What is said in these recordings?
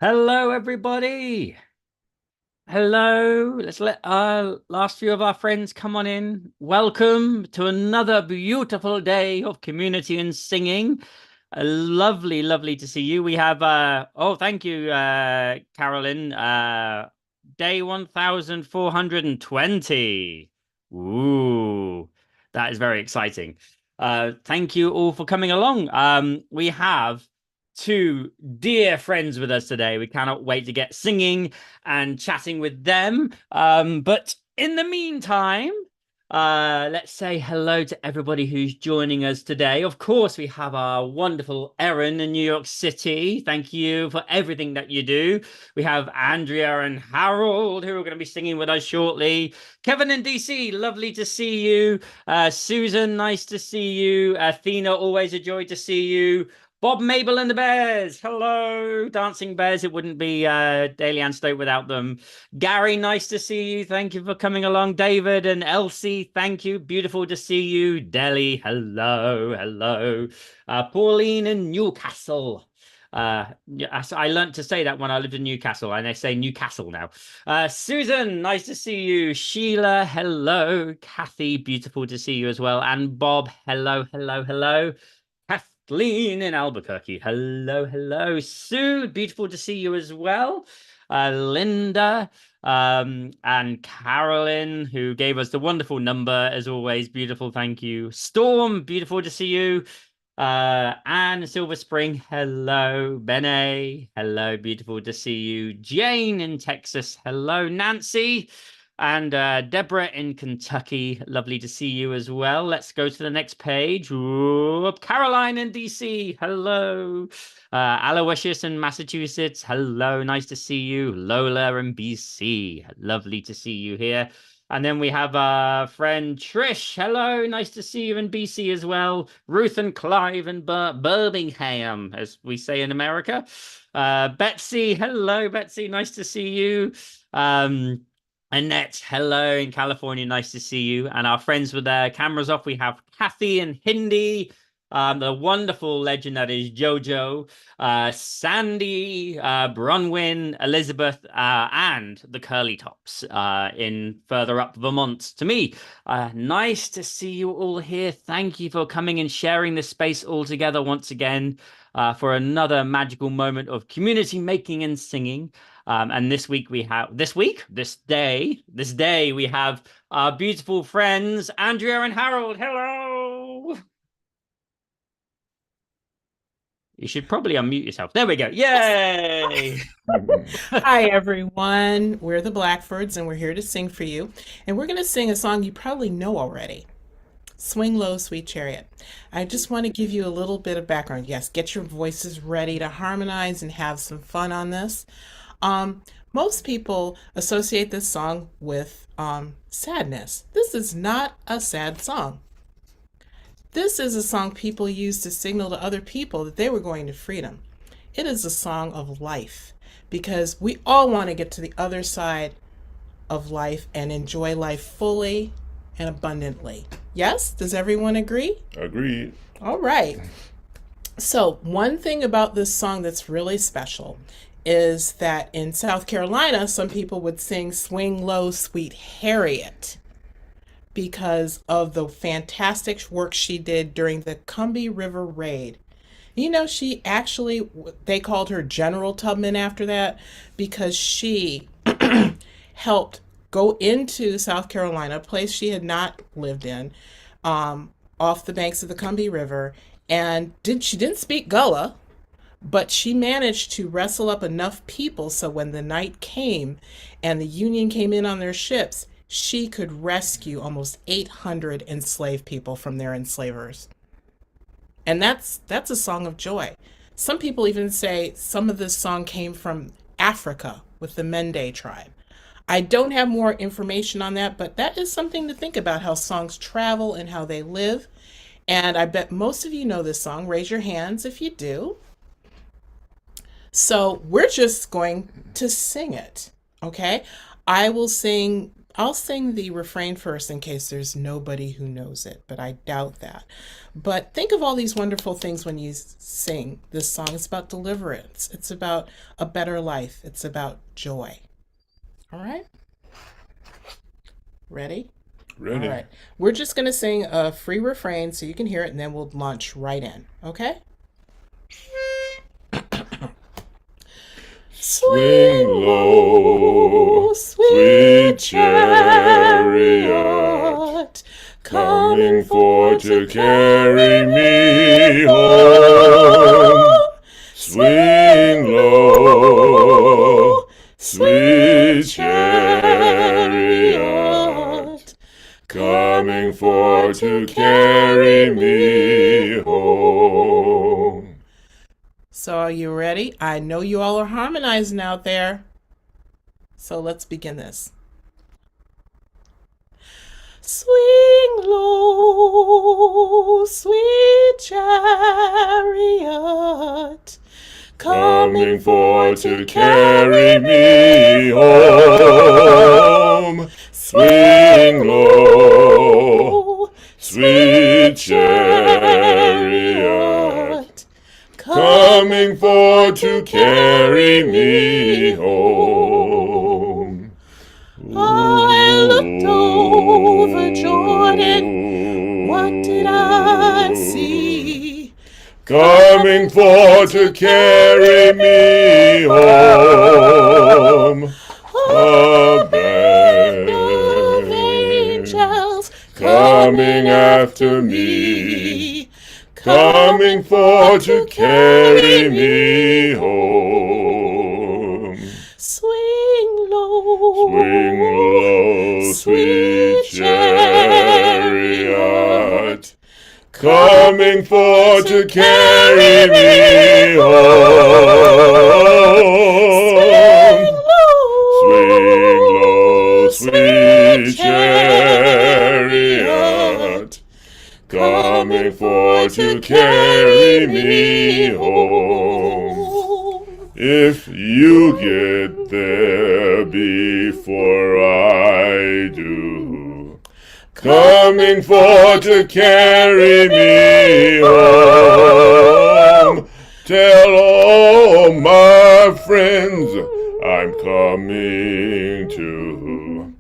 Hello, everybody. Hello. Let's let our last few of our friends come on in. Welcome to another beautiful day of community and singing. Lovely to see you. We have thank you, Carolyn. Day 1420. Ooh, that is very exciting. Thank you all for coming along. We have two dear friends with us today. We cannot wait to get singing and chatting with them. But in the meantime, let's say hello to everybody who's joining us today. Of course, we have our wonderful Erin in New York City. Thank you for everything that you do. We have Andrea and Harold who are going to be singing with us shortly. Kevin in DC, lovely to see you. Susan, nice to see you. Athena, always a joy to see you. Bob, Mabel, and the Bears. Hello, Dancing Bears. It wouldn't be Daily Antidote without them. Gary, nice to see you. Thank you for coming along. David and Elsie, thank you. Beautiful to see you. Deli, hello. Pauline in Newcastle. I learned to say that when I lived in Newcastle, and I say Newcastle now. Susan, nice to see you. Sheila, hello. Kathy, beautiful to see you as well. And Bob, hello. Kathleen in Albuquerque. Hello. Sue, beautiful to see you as well. Linda, and Carolyn, who gave us the wonderful number, as always. Beautiful, thank you. Storm, beautiful to see you. Anne Silver Spring, hello. Bene, hello, beautiful to see you. Jane in Texas, hello. Nancy, and Deborah in Kentucky, lovely to see you as well. Let's go to the next page. Whoop. Caroline in DC, hello. Aloysius in Massachusetts, hello, nice to see you. Lola in BC, lovely to see you here. And then we have our friend Trish. Hello, nice to see you in BC as well. Ruth and Clive in Birmingham, as we say in America. Betsy, hello, Betsy, nice to see you. Annette, hello in California, nice to see you. And our friends with their cameras off, we have Kathy and Hindi, the wonderful legend that is Jojo, Sandy, Bronwyn, Elizabeth, and the Curly Tops in further up Vermont to me. Nice to see you all here. Thank you for coming and sharing this space all together once again for another magical moment of community making and singing. And this day, we have our beautiful friends, Andrea and Harold. Hello. You should probably unmute yourself. There we go. Yay. Hi, everyone. We're the Blackfords, and we're here to sing for you. And we're going to sing a song you probably know already, Swing Low, Sweet Chariot. I just want to give you a little bit of background. Yes, get your voices ready to harmonize and have some fun on this. Um, Most people associate this song with sadness. This is not a sad song. This is a song people used to signal to other people that they were going to freedom. It is a song of life because we all want to get to the other side of life and enjoy life fully and abundantly. Yes? Does everyone agree? Agreed. All right. So, one thing about this song that's really special is that in South Carolina, some people would sing Swing Low, Sweet Harriet because of the fantastic work she did during the Combahee River Raid. You know, she actually, they called her General Tubman after that because she helped go into South Carolina, a place she had not lived in, off the banks of the Combahee River. And she didn't speak Gullah, but she managed to wrestle up enough people so when the night came and the Union came in on their ships, she could rescue almost 800 enslaved people from their enslavers. And that's a song of joy. Some people even say some of this song came from Africa with the Mende tribe. I don't have more information on that, but that is something to think about how songs travel and how they live. And I bet most of you know this song. Raise your hands if you do. So we're just going to sing it, okay? I will sing I'll sing the refrain first in case there's nobody who knows it, but I doubt that. But think of all these wonderful things when you sing this song. It's about deliverance, it's about a better life, it's about joy. All right? Ready? All Ready. right. We're just going to sing a free refrain so you can hear it, and then we'll launch right in. Okay? Swing Swing low, low, sweet sweet chariot, chariot, coming coming for for to to carry carry me me home. home. Swing Swing low, low, sweet sweet chariot, chariot, coming coming for for to to carry carry me me home. home. So, are you ready? I know you all are harmonizing out there. So, let's begin this. Swing low, sweet chariot, coming Coming for for to to carry carry me me home. home. Swing Swing low, low, sweet sweet chariot, chariot, coming coming for for to to carry carry me me home. home. I looked over Jordan. What did I Ooh. see? Coming Coming for for to to carry carry me me home. home. A A band of band angels coming coming after after me, me. Coming coming for for to to carry carry me me home. home. Swing Swing low, low, sweet sweet chariot, chariot, coming coming for for to to carry carry me me home. Swing home. Swing low, low, sweet sweet chariot, chariot, coming coming for for to to carry carry me me home. home. If you get there before I do, Coming coming for for to to carry carry me me home. home. Tell all my friends I'm coming too.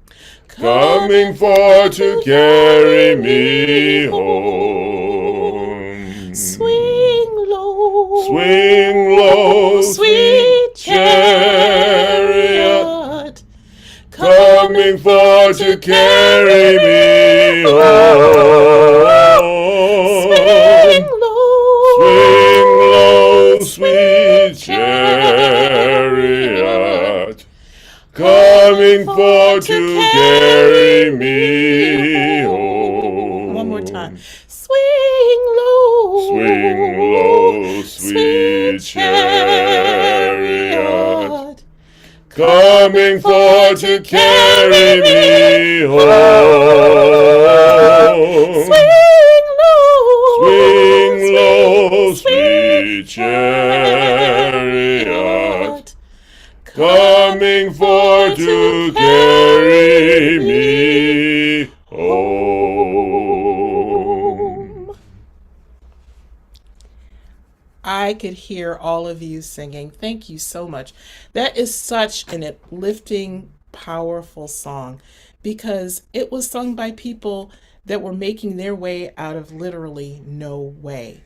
Coming Coming for for to to carry carry me me home. home. Swing Swing low, low, sweet sweet chariot, chariot, coming coming for for to to carry carry me me home. Swing home. Swing low, low, sweet sweet chariot, chariot, coming coming for for to to carry carry me me home. One more time. home. Swing Swing low, low, sweet sweet chariot, chariot, coming coming for for to to carry carry me me home. home. Swing low, Swing low, sweet sweet chariot, chariot, coming coming for for to to carry carry me me home. home. I could hear all of you singing. Thank you so much. That is such an uplifting, powerful song because it was sung by people that were making their way out of literally no way.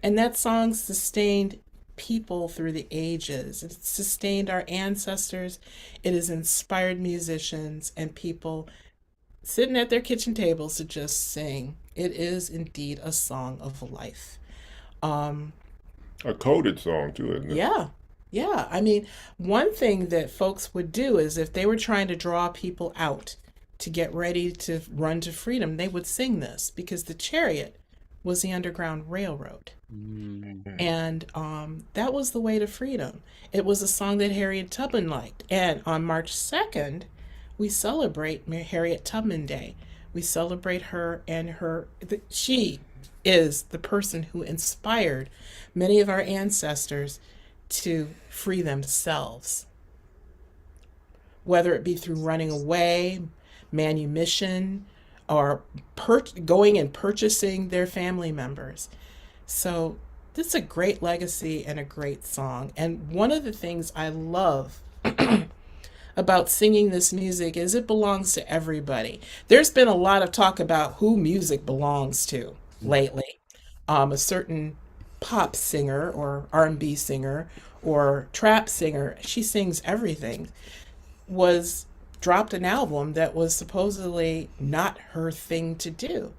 And that song sustained people through the ages. It sustained our ancestors. It has inspired musicians and people sitting at their kitchen tables to just sing. It is indeed a song of life. Um, A coded song too, isn't it? yeah, yeah. I mean, one thing that folks would do is if they were trying to draw people out to get ready to run to freedom, they would sing this because the chariot was the Underground Railroad. Mm. And that was the way to freedom. It was a song that Harriet Tubman liked. And on March 2nd, we celebrate Harriet Tubman Day. We celebrate her and she is the person who inspired many of our ancestors to free themselves. whether it be through running away, manumission, or going and purchasing their family members. So this is a great legacy and a great song. And one of the things I love about singing this music is it belongs to everybody. There's been a lot of talk about who music belongs to lately. A certain pop singer or R&B singer or trap singer, she sings everything, was dropped an album that was supposedly not her thing to do.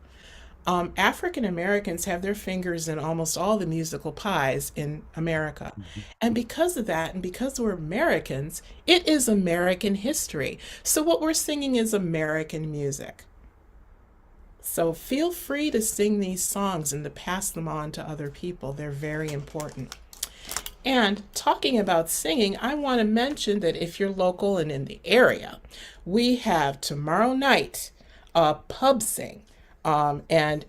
African Americans have their fingers in almost all the musical pies in America. And because of that, and because we're Americans, it is American history. So what we're singing is American music. So feel free to sing these songs and to pass them on to other people. They're very important. And talking about singing, I want to mention that if you're local and in the area, we have tomorrow night a pub sing. And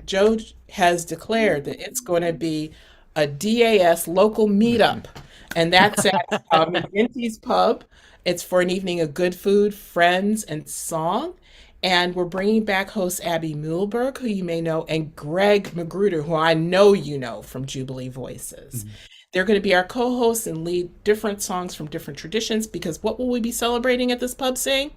Joe has declared that it's going to be a DAS local meetup, and that's at McGinty's Pub. It's for an evening of good food, friends, and song. And we're bringing back host Abby Muhlberg, who you may know, and Greg Magruder, who I know you know from Jubilee Voices. They're going to be our co-hosts and lead different songs from different traditions, because what will we be celebrating at this pub sing?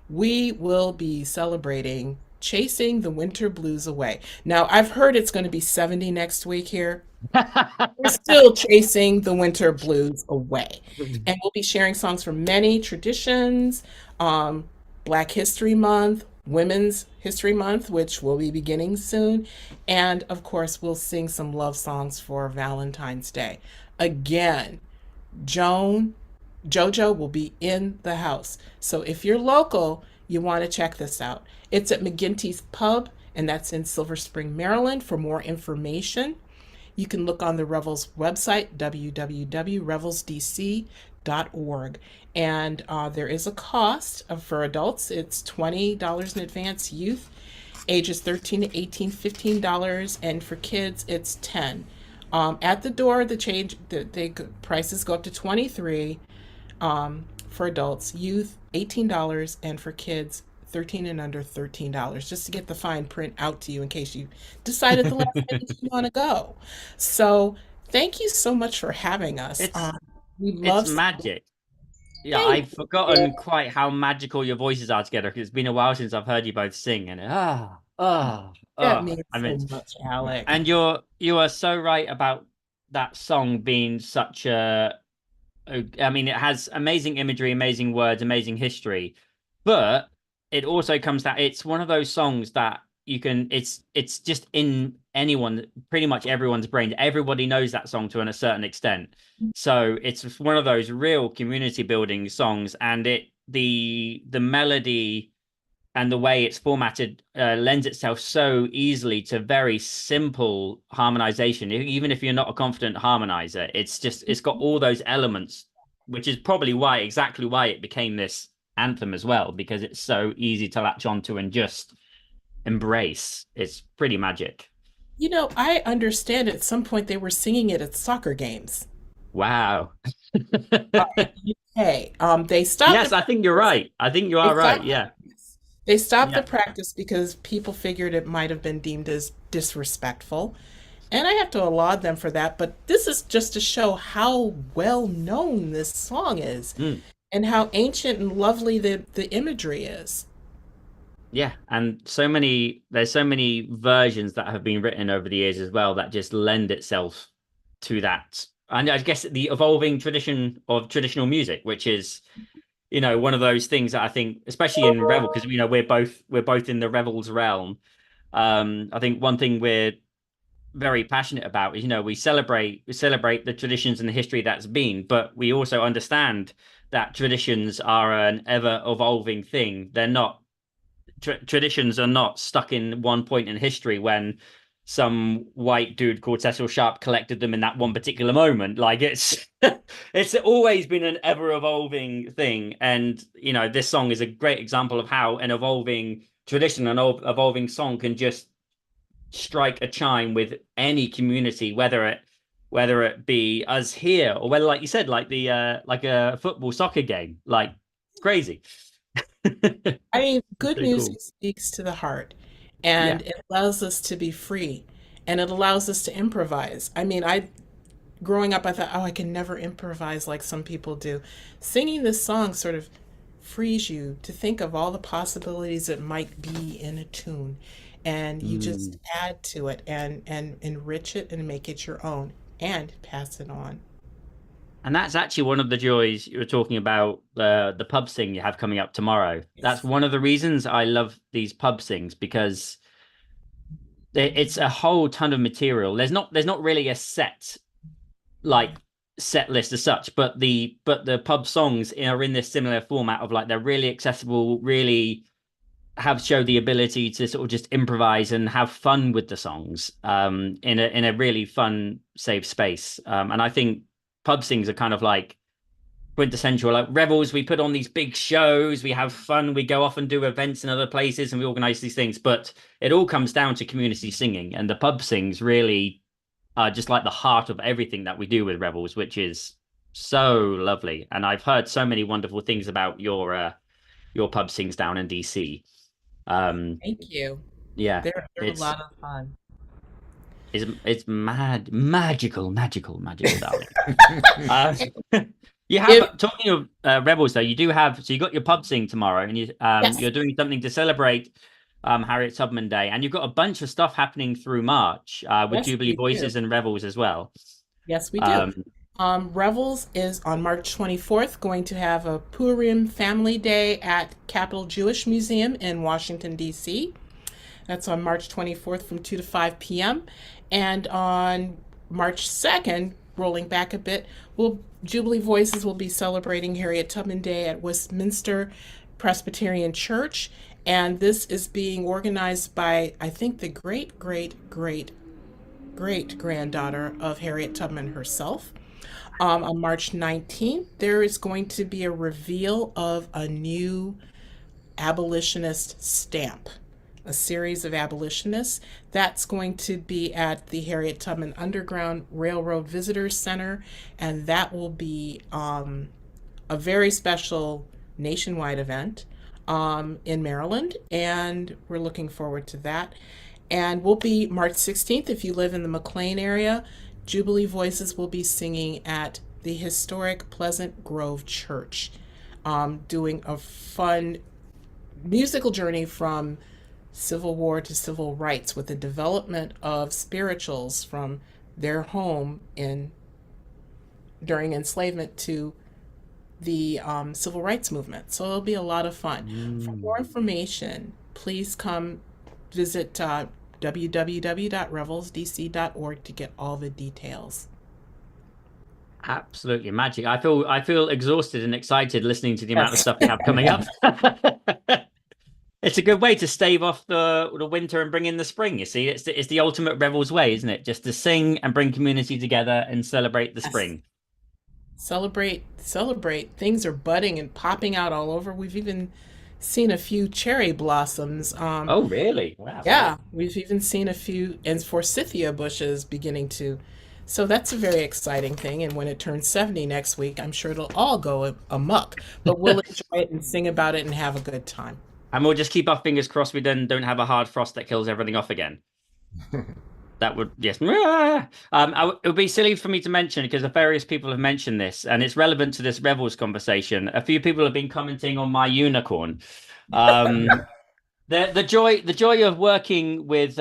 We will be celebrating chasing the winter blues away. Now, I've heard it's going to be 70 next week here. We're still chasing the winter blues away. And we'll be sharing songs from many traditions, Black History Month, Women's History Month, which will be beginning soon. And of course, we'll sing some love songs for Valentine's Day. Again, JoJo will be in the house. So if you're local, you want to check this out. It's at McGinty's Pub, and that's in Silver Spring, Maryland. For more information, you can look on the Revels website, www.revelsdc.org. And there is a cost for adults. It's $20 in advance. Youth, ages 13 to 18, $15. And for kids, it's $10. At the door, the prices go up to $23 for adults, youth, $18, and for kids, 13 and under, $13, just to get the fine print out to you in case you decide at the last minute you want to go. So thank you so much for having us. We love It's magic. Yeah, Thank I've forgotten quite how magical your voices are together, because it's been a while since I've heard you both sing, and that means I mean, so much, Alec. and you are so right about that song being such I mean, it has amazing imagery, amazing words, amazing history, but it also comes that it's one of those songs that you can, it's just in pretty much everyone's brain. Everybody knows that song to a certain extent. So it's one of those real community building songs, and the melody and the way it's formatted lends itself so easily to very simple harmonization. Even if you're not a confident harmonizer, it's got all those elements, which is probably exactly why it became this anthem as well, because it's so easy to latch onto and just embrace. It's pretty magic. You know, I understand at some point they were singing it at soccer games. Wow. Hey, they stopped. Yes, I think you're right. I think you are right. Yeah. They stopped the Yeah. practice because people figured it might have been deemed as disrespectful. And I have to applaud them for that. But this is just to show how well known this song is Mm. and how ancient and lovely the imagery is. Yeah, and there's so many versions that have been written over the years as well that just lend itself to that. And I guess the evolving tradition of traditional music, which is, one of those things that I think, especially in Revel, because we're both in the Revels realm. I think one thing we're very passionate about is, we celebrate the traditions and the history that's been, but we also understand that traditions are an ever evolving thing. They're not traditions are not stuck in one point in history when some white dude called Cecil Sharp collected them in that one particular moment. Like it's it's always been an ever evolving thing. And this song is a great example of how an evolving tradition, an evolving song can just strike a chime with any community, whether whether it be us here or whether, like you said, like the like a football soccer game, like crazy. I mean, good Pretty music cool. speaks to the heart Yeah. and it allows us to be free and it allows us to improvise. I mean, growing up, I thought, oh, I can never improvise like some people do. Singing this song sort of frees you to think of all the possibilities that might be in a tune. And you just Mm. add to it and enrich it and make it your own and pass it on. And that's actually one of the joys you were talking about, the pub sing you have coming up tomorrow. That's Yes. one of the reasons I love these pub sings because it's a whole ton of material. There's not really a like set list as such, but the pub songs are in this similar format of like they're really accessible, really have show the ability to sort of just improvise and have fun with the songs in a really fun, safe space. And I think pub sings are kind of like quintessential. Like Revels, we put on these big shows, we have fun, we go off and do events in other places, and we organize these things. But it all comes down to community singing, and the pub sings really are just like the heart of everything that we do with Revels, which is so lovely. And I've heard so many wonderful things about your pub sings down in DC. Um, Thank you. yeah, They're a it's lot of fun. it's magical, darling. Uh, you If have talking of Rebels though, you do have so you got your pub sing tomorrow, and yes, you're doing something to celebrate Harriet Tubman Day, and you've got a bunch of stuff happening through March with yes, Jubilee we do. Voices and Revels as well. Yes, we do. Um, Revels is on March 24th, going to have a Purim Family Day at Capitol Jewish Museum in Washington, D.C. That's on March 24th from 2 to 5 p.m. And on March 2nd, rolling back a bit, Jubilee Voices will be celebrating Harriet Tubman Day at Westminster Presbyterian Church. And this is being organized by, I think, the great granddaughter of Harriet Tubman herself. On March 19th, there is going to be a reveal of a new abolitionist stamp, a series of abolitionists. That's going to be at the Harriet Tubman Underground Railroad Visitors Center, and that will be a very special nationwide event in Maryland, and we're looking forward to that. And we'll be March 16th if you live in the McLean area. Jubilee Voices will be singing at the historic Pleasant Grove Church, doing a fun musical journey from Civil War to civil rights with the development of spirituals from their home in during enslavement to the civil rights movement. So it'll be a lot of fun. For more mm. information, please come visit www.revelsdc.org to get all the details. Absolutely magic. I feel exhausted and excited listening to the amount of Yes. stuff you have coming up. It's a good way to stave off the winter and bring in the spring. You see, it's the ultimate Rebels way, isn't it? Just to sing and bring community together and celebrate the Yes. spring. Celebrate, celebrate. Things are budding and popping out all over. We've even seen a few cherry blossoms. Oh, really? Wow. Yeah, we've even seen a few and forsythia bushes beginning to. So that's a very exciting thing. And when it turns 70 next week, I'm sure it'll all go amok. But we'll enjoy it and sing about it and have a good time. And we'll just keep our fingers crossed we then don't have a hard frost that kills everything off again. That would, yes. It would be silly for me to mention because the various people have mentioned this, and it's relevant to this Revels conversation. A few people have been commenting on my unicorn. Um, the joy of working with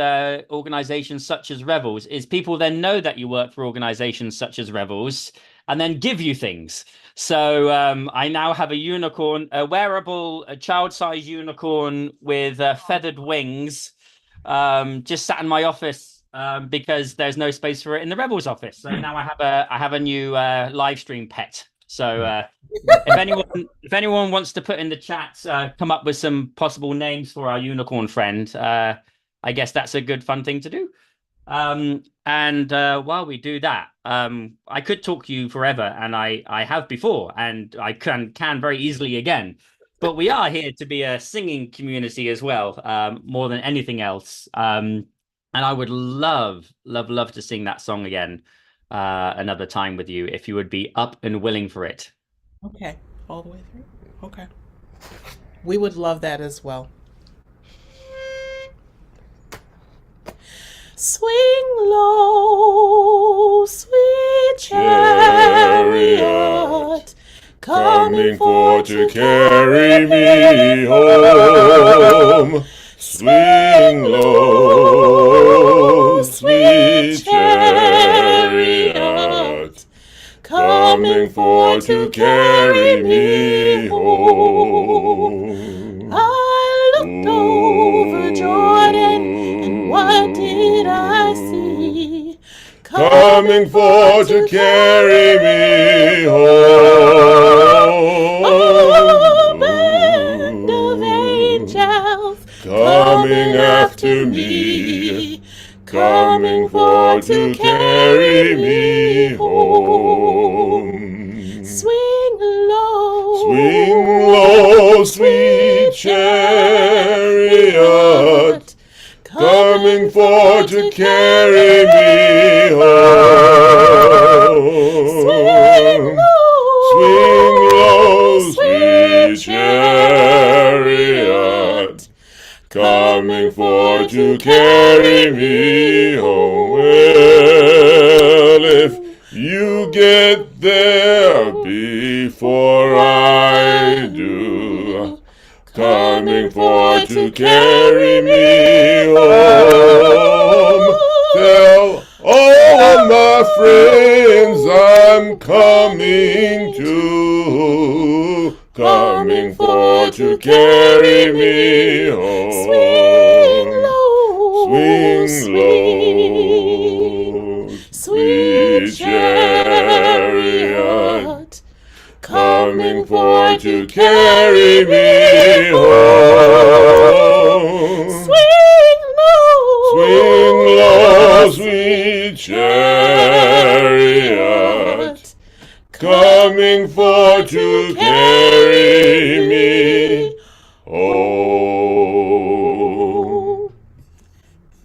organizations such as Revels is people then know that you work for organizations such as Revels and then give you things. So I now have a unicorn, a wearable, a child-sized unicorn with feathered wings, just sat in my office because there's no space for it in the Rebels office. So now I have a new live stream pet. So if anyone wants to put in the chat, come up with some possible names for our unicorn friend, I guess that's a good fun thing to do. And while we do that, I could talk to you forever, and I have before, and I can very easily again. But we are here to be a singing community as well, more than anything else. And I would love, love, love to sing that song again. another time with you if you would be up and willing for it. Okay. All the way through. Okay. We would love that as well. Swing low, sweet chariot, coming for to carry me home. Swing low, sweet chariot, coming for to carry me home. I looked over Jordan, and what did I see? Coming for to carry me home. A band of angels Coming after me, coming for to carry me home. Swing low, Sweet chariot, coming for to carry me home. Swing low, sweet chariot, coming for to carry me home. Well, if you get there before I do, coming for to carry me home, tell all of my friends I'm coming to, coming for to carry me home. Swing low, sweet chariot, coming for to carry me home. swing low, Sweet chariot, coming for to carry me home.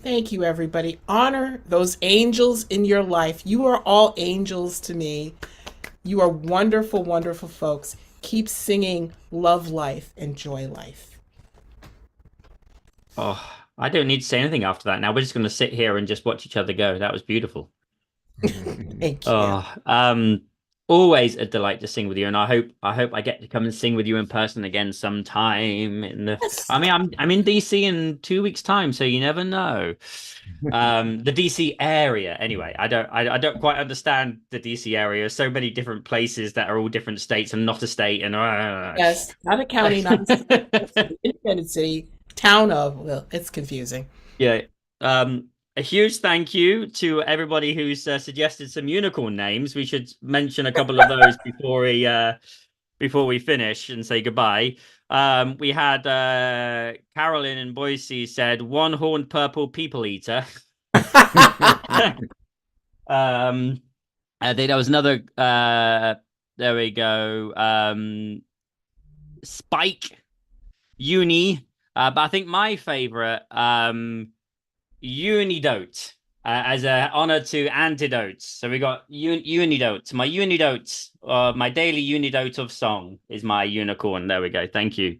Thank you, everybody. Honor those angels in your life. You are all angels to me. You are wonderful, wonderful folks. Keep singing Love Life, Enjoy Life. Oh, I don't need to say anything after that. Now we're just going to sit here and just watch each other go. That was beautiful. Thank you. Always a delight to sing with you, and I hope I get to come and sing with you in person again sometime in the. Yes. I mean, I'm in DC in 2 weeks' time, so you never know. The DC area, anyway. I don't quite understand the DC area. So many different places that are all different states and not a state, and Yes, not a county, not a state, independent city, town of. Well, it's confusing. Yeah. A huge thank you to everybody who's suggested some unicorn names. We should mention a couple of those before we finish and say goodbye. We had Carolyn in Boise said one-horned purple people eater. I think there was another. There we go. Spike Uni. But I think my favorite. Unidote as an honor to Antidote. So we got Unidote. My Unidote, my daily Unidote of song is my unicorn. There we go. Thank you.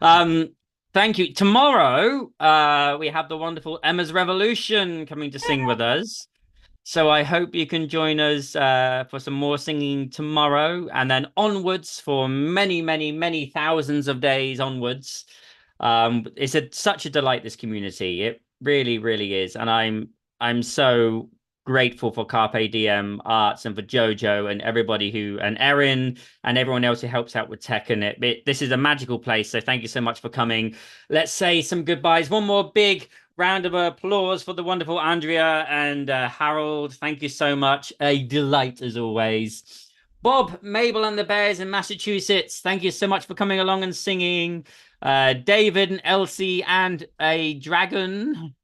Thank you. Tomorrow, we have the wonderful Emma's Revolution coming to sing with us. So I hope you can join us for some more singing tomorrow, and then onwards for many, many, many thousands of days onwards. It's such a delight, this community. It really, really is. And I'm so grateful for Carpe Diem Arts and for Jojo and everybody and Erin and everyone else who helps out with tech and it. This is a magical place. So thank you so much for coming. Let's say some goodbyes. One more big round of applause for the wonderful Andrea and Harold. Thank you so much. A delight as always. Bob, Mabel and the Bears in Massachusetts, thank you so much for coming along and singing. David and Elsie and a dragon.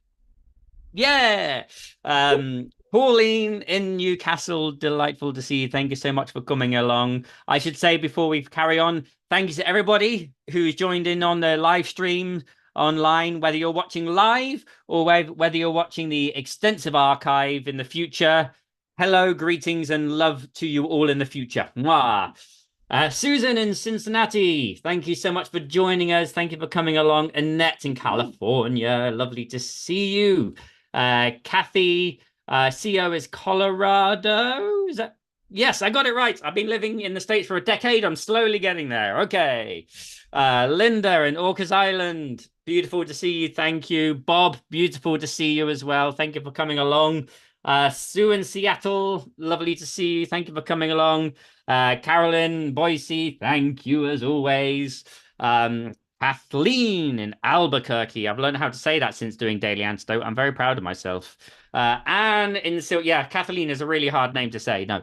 Yeah. Pauline in Newcastle, delightful to see you. Thank you so much for coming along. I should say before we carry on, thank you to everybody who's joined in on the live stream online, whether you're watching live or whether you're watching the extensive archive in the future. Hello, greetings, and love to you all in the future. Mwah. Susan in Cincinnati, thank you so much for joining us. Thank you for coming along. Annette in California, lovely to see you. Kathy, CO is Colorado. Is that? Yes, I got it right. I've been living in the States for a decade. I'm slowly getting there. Okay. Linda in Orcas Island, beautiful to see you. Thank you. Bob, beautiful to see you as well. Thank you for coming along. Sue in Seattle, lovely to see you. Thank you for coming along. Carolyn, Boise, thank you as always. Kathleen in Albuquerque. I've learned how to say that since doing Daily Antidote. I'm very proud of myself. Anne in yeah, Kathleen is a really hard name to say. No.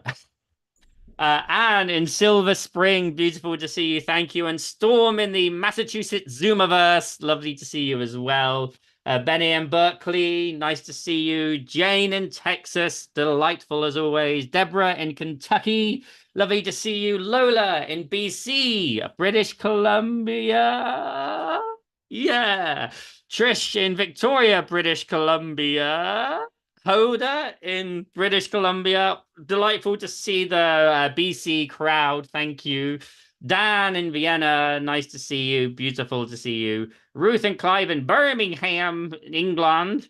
Anne in Silver Spring, beautiful to see you. Thank you. And Storm in the Massachusetts Zoomiverse, lovely to see you as well. Benny in Berkeley, nice to see you. Jane in Texas, delightful as always. Deborah in Kentucky, lovely to see you. Lola in BC, British Columbia. Yeah. Trish in Victoria, British Columbia. Hoda in British Columbia. Delightful to see the BC crowd. Thank you. Dan in Vienna. Nice to see you. Beautiful to see you. Ruth and Clive in Birmingham, England.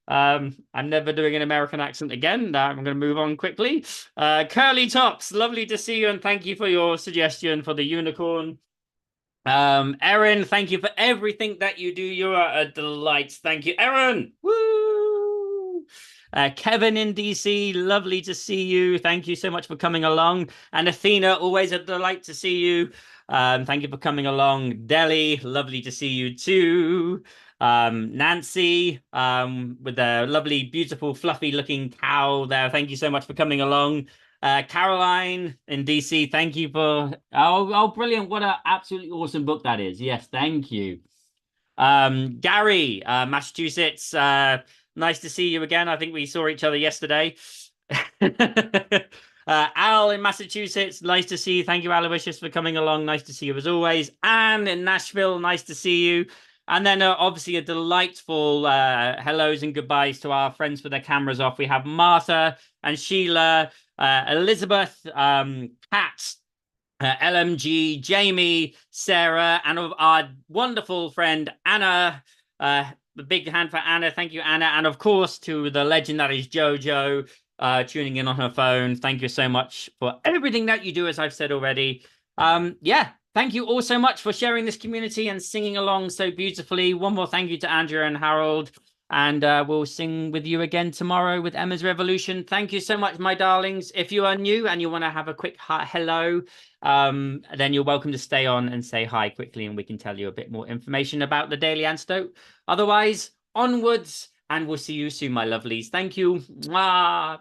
I'm never doing an American accent again. I'm going to move on quickly. Curly Tops. Lovely to see you. And thank you for your suggestion for the unicorn. Erin, thank you for everything that you do. You are a delight. Thank you, Erin. Woo! Kevin in DC, lovely to see you. Thank you so much for coming along. And Athena, always a delight to see you. Thank you for coming along. Deli, lovely to see you too. Nancy, with the lovely, beautiful, fluffy looking cow there. Thank you so much for coming along. Caroline in DC, thank you for brilliant. What an absolutely awesome book that is. Yes, thank you. Gary, Massachusetts, nice to see you again. I think we saw each other yesterday. Al in Massachusetts, nice to see you. Thank you, Aloysius, for coming along. Nice to see you as always. Anne in Nashville, nice to see you. And then obviously a delightful hellos and goodbyes to our friends with their cameras off. We have Martha and Sheila, Elizabeth, Pat, LMG, Jamie, Sarah, and our wonderful friend Anna. A big hand for Anna. Thank you, Anna. And of course, to the legend that is Jojo, tuning in on her phone. Thank you so much for everything that you do, as I've said already. Yeah, thank you all so much for sharing this community and singing along so beautifully. One more thank you to Andrea and Harold. And we'll sing with you again tomorrow with Emma's Revolution. Thank you so much, my darlings. If you are new and you want to have a quick hello, then you're welcome to stay on and say hi quickly, and we can tell you a bit more information about the Daily Antidote. Otherwise, onwards, and we'll see you soon, my lovelies. Thank you. Bye-bye.